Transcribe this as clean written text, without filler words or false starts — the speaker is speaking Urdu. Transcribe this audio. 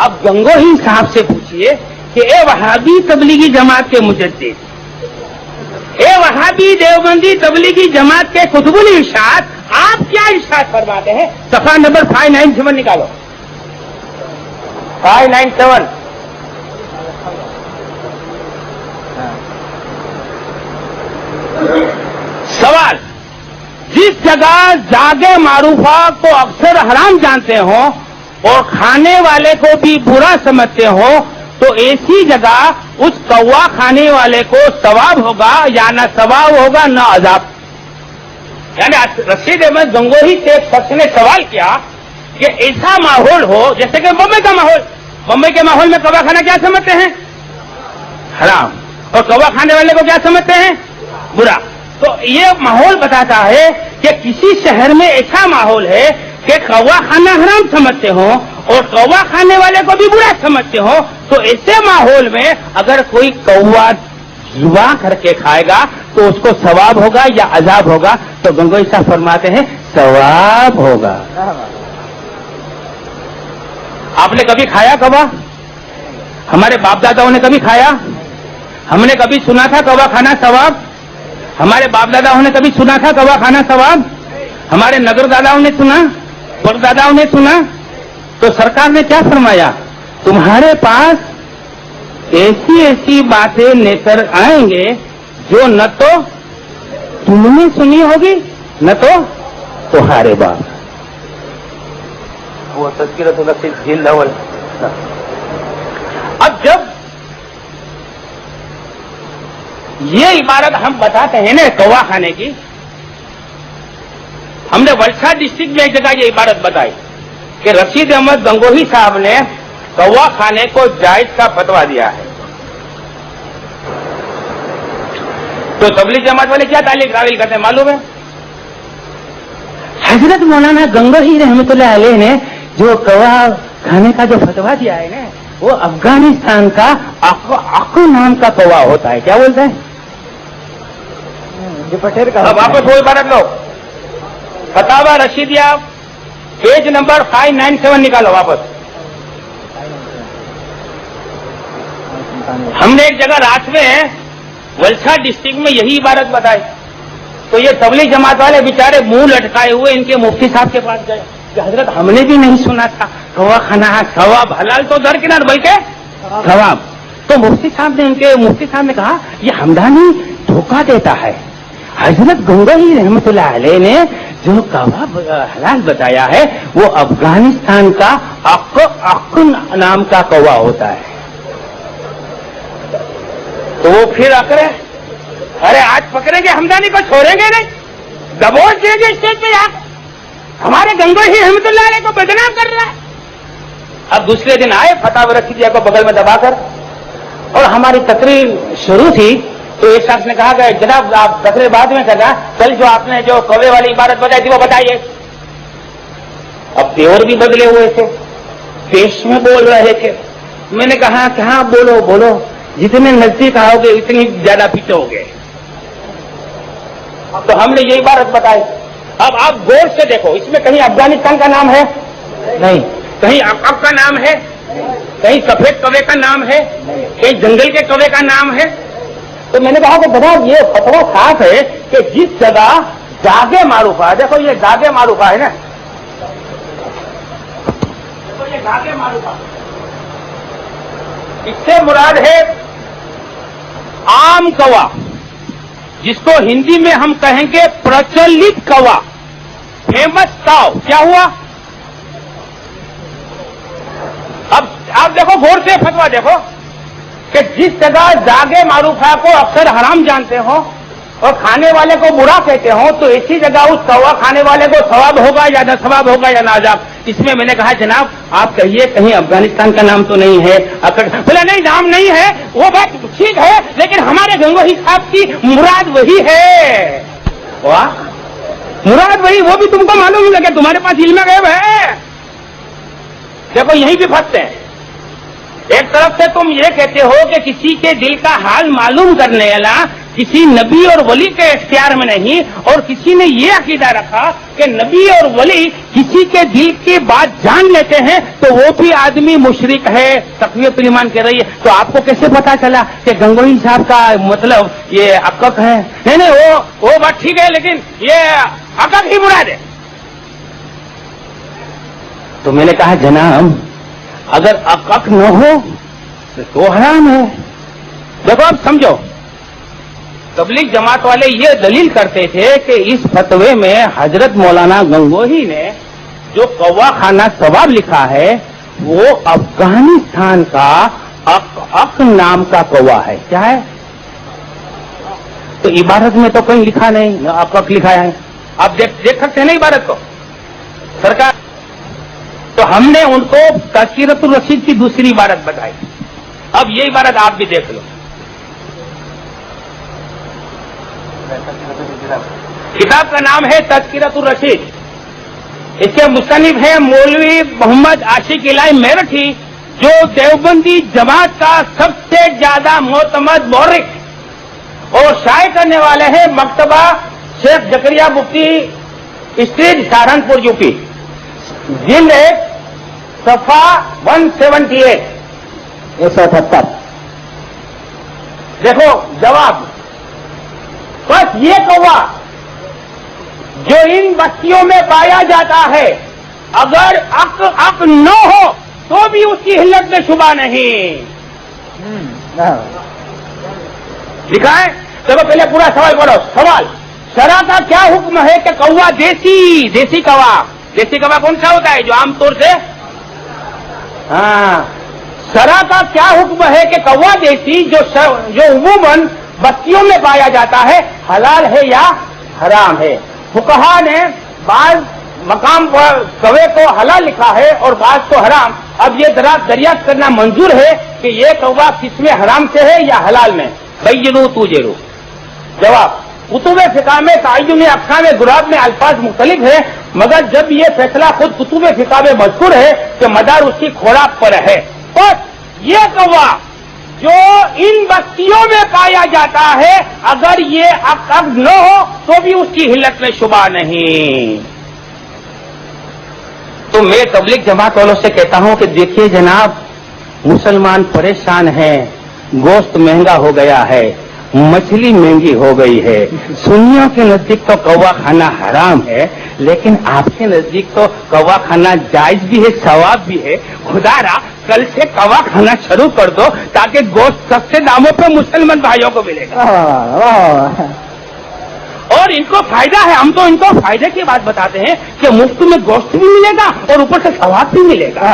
اب گنگوہی صاحب سے پوچھیے کہ اے وہابی تبلیغی جماعت کے مجدد، اے وہابی دیوبندی تبلیغی جماعت کے قطب الارشاد، آپ کیا ارشاد فرماتے ہیں؟ صفحہ نمبر 597 نکالو، 597۔ سوال، جس جگہ زاغ معروفہ کو اکثر حرام جانتے ہوں اور کھانے والے کو بھی برا سمجھتے ہوں، تو ایسی جگہ اس کوا کھانے والے کو ثواب ہوگا یا نہ ثواب ہوگا نہ عذاب؟ یعنی رشید احمد گنگوہی سے ایک شخص نے سوال کیا کہ ایسا ماحول ہو جیسے کہ بمبئی کا ماحول، بمبئی کے ماحول میں کوا کھانا کیا سمجھتے ہیں؟ حرام، اور کوا کھانے والے کو کیا سمجھتے ہیں؟ برا۔ تو یہ ماحول بتاتا ہے کہ کسی شہر میں ایسا ماحول ہے کہ کوا کھانا حرام سمجھتے ہوں اور کوا کھانے والے کو بھی برا سمجھتے ہوں، تو ایسے ماحول میں اگر کوئی کوا ذبح کر کے کھائے گا تو اس کو ثواب ہوگا یا عذاب ہوگا؟ تو گنگوہی صاحب فرماتے ہیں ثواب ہوگا۔ آپ نے کبھی کھایا کوا؟ ہمارے باپ داداؤں نے کبھی کھایا؟ ہم نے کبھی سنا تھا کوا کھانا ثواب؟ ہمارے باپ داداؤں نے کبھی سنا تھا کوا کھانا ثواب؟ ہمارے نگر داداؤں نے سنا، پر داداؤں نے سنا؟ تو سرکار نے کیا فرمایا؟ تمہارے پاس ایسی ایسی باتیں لے کر آئیں گے جو نہ تو تم نے سنی ہوگی نہ تو تمہارے باپ۔ وہ تذکرۃ النفس جلد اول۔ اب جب یہ عبارت ہم بتاتے ہیں نا کوا کھانے کی، ہم نے ولسا ڈسٹرکٹ میں ایک جگہ یہ عبارت بتائی کہ رشید احمد گنگوہی صاحب نے کوا کھانے کو جائز کا فتویٰ دیا ہے۔ تو تبلیغ جماعت والے کیا تعلیق راویل کرتے ہیں معلوم ہے؟ حضرت مولانا گنگوہی رحمۃ اللہ علیہ نے جو کوا کھانے کا جو فتویٰ دیا ہے نا، وہ افغانستان کا اکو نام کا کوا ہوتا ہے۔ کیا بولتے ہیں؟ واپس وہ عبارت لو، فتاوی رشیدیہ پیج نمبر 597 نکالو واپس۔ ہم نے ایک جگہ رات میں ولسا ڈسٹرکٹ میں یہی عبارت بتائی، تو یہ تبلیغ جماعت والے بیچارے منہ لٹکائے ہوئے ان کے مفتی صاحب کے پاس گئے کہ حضرت ہم نے بھی نہیں سنا تھا کوا کھانا ہے ثواب، حلال تو درکنار بلکہ ثواب۔ تو مفتی صاحب نے کہا یہ ہمدانی دھوکہ دیتا ہے، حضرت گنگوہی رحمۃ اللہ علیہ نے جو کوا حلال بتایا ہے وہ افغانستان کا اکن نام کا کوا ہوتا ہے۔ تو وہ پھر اکڑے، ارے آج پکڑیں گے ہمدانی کو، چھوڑیں گے نہیں، دبوچ دیں گے اسٹیج پہ، آپ ہمارے گنگوہی رحمۃ اللہ علیہ کو بدنام کر رہا ہے۔ اب دوسرے دن آئے فتاوی رشیدیہ کو بغل میں دبا کر، اور ہماری تقریر شروع تھی تو ایک شخص نے کہا کہ جناب آپ تقریر بعد میں کرنا، کل جو آپ نے جو کوے والی عبارت بتائی تھی وہ بتائیے۔ اب پیور بھی بدلے ہوئے تھے، پیش میں بول رہے تھے، میں نے کہا کہ ہاں بولو بولو، جتنے نزدیک آؤ گے اتنی زیادہ پیچھو گے۔ تو ہم نے یہ عبارت بتائی۔ اب آپ غور سے دیکھو، اس میں کہیں افغانستان کا نام ہے نہیں، کہیں عقب کا نام ہے، کہیں سفید کوے کا نام ہے، کہیں جنگل کے کوے کا نام ہے۔ تو میں نے کہا کہ جناب یہ فتویٰ صاف ہے کہ جس جگہ زاغ معروفہ ہے، دیکھو یہ زاغ معروفہ ہے نا، دیکھو یہ زاغ معروفہ، اس سے مراد ہے عام کوا، جس کو ہندی میں ہم کہیں گے پرچلت کوا، فیمس کاؤ۔ کیا ہوا؟ اب آپ دیکھو غور سے فتویٰ دیکھو کہ جس جگہ زاغ معروفہ کو اکثر حرام جانتے ہوں اور کھانے والے کو برا کہتے ہوں، تو اسی جگہ اس کوا کھانے والے کو ثواب ہوگا یا نہ ثواب ہوگا یا نہ عذاب؟ اس میں نے کہا جناب آپ کہیے کہیں افغانستان کا نام تو نہیں ہے؟ بولا نہیں نام نہیں ہے، وہ بات ٹھیک ہے، لیکن ہمارے گنگوہی صاحب کی مراد وہی ہے۔ واہ، مراد وہی، وہ بھی تم کو معلوم ہوگا کہ تمہارے پاس علم غیب ہے۔ دیکھو یہیں بھی پھنستے ہیں، ایک طرف سے تم یہ کہتے ہو کہ کسی کے دل کا حال معلوم کرنے والا کسی نبی اور ولی کے اختیار میں نہیں، اور کسی نے یہ عقیدہ رکھا کہ نبی اور ولی کسی کے دل کی بات جان لیتے ہیں تو وہ بھی آدمی مشرک ہے، تقویت الایمان کہہ رہی ہے. تو آپ کو کیسے پتا چلا کہ گنگوئی صاحب کا مطلب یہ عقق ہے؟ نہیں وہ بات ٹھیک ہے، لیکن یہ عقق ہی مراد ہے. تو میں نے کہا جناب اگر عقق نہ ہو تو حرام ہے. دیکھو اب سمجھو، تبلیغ جماعت والے یہ دلیل کرتے تھے کہ اس فتوے میں حضرت مولانا گنگوہی نے جو کوا خانہ ثواب لکھا ہے وہ افغانستان کا اق نام کا کوا ہے. کیا ہے؟ تو عبارت میں تو کہیں لکھا نہیں، نہ اق لکھا ہے. آپ دیکھ سکتے ہیں نا عبارت کو سرکار. تو ہم نے ان کو تذکرۃ الرشید کی دوسری عبارت بتائی. اب یہ عبارت آپ بھی دیکھ لو. کتاب کا نام ہے تذکرۃ الرشید. اس کے مصنف ہیں مولوی محمد عاشق الہی میرٹھی، جو دیوبندی جماعت کا سب سے زیادہ معتمد مورخ اور شائع کرنے والے ہیں مکتبہ شیخ زکریا مفتی اسٹریٹ سہارنپور یوپی. جلد 1 صفحہ 178 178. دیکھو جواب. بس یہ کوا جو ان بستیوں میں پایا جاتا ہے اگر عق نہ ہو تو بھی اس کی حلت میں شبہ نہیں. لکھا ہے. چلو پہلے پورا سوال پڑھو. سوال: شرع کا کیا حکم ہے کہ کوا دیسی کوا کون سا ہوتا ہے جو عام طور سے شرع کا کیا حکم ہے کہ کوا دیسی جو عموماً بستیوں میں پایا جاتا ہے حلال ہے یا حرام ہے؟ فقہا نے بعض مقام پر کوے کو حلال لکھا ہے اور بعض کو حرام. اب یہ دریافت کرنا منظور ہے کہ یہ کوا کس میں حرام سے ہے یا حلال میں. بینوا توجروا. جواب: کتب فقہ میں تعین اقسام گراب میں الفاظ مختلف ہیں، مگر جب یہ فیصلہ خود کتب فقہ میں مذکور ہے کہ مدار اس کی خوراک پر ہے. اور یہ کوا جو ان بستیوں میں پایا جاتا ہے اگر یہ عقد نہ ہو تو بھی اس کی حلت میں شبہ نہیں. تو میں تبلیغ جماعت والوں سے کہتا ہوں کہ دیکھیے جناب، مسلمان پریشان ہیں، گوشت مہنگا ہو گیا ہے، مچھلی مہنگی ہو گئی ہے. سنیوں کے نزدیک تو کوا کھانا حرام ہے، لیکن آپ کے نزدیک تو کوا کھانا جائز بھی ہے، ثواب بھی ہے. خدا را کل سے کوا کھانا شروع کر دو تاکہ گوشت سستے داموں پہ مسلمان بھائیوں کو ملے گا اور ان کو فائدہ ہے. ہم تو ان کو فائدے کی بات بتاتے ہیں کہ مفت میں گوشت بھی ملے گا اور اوپر سے ثواب بھی ملے گا.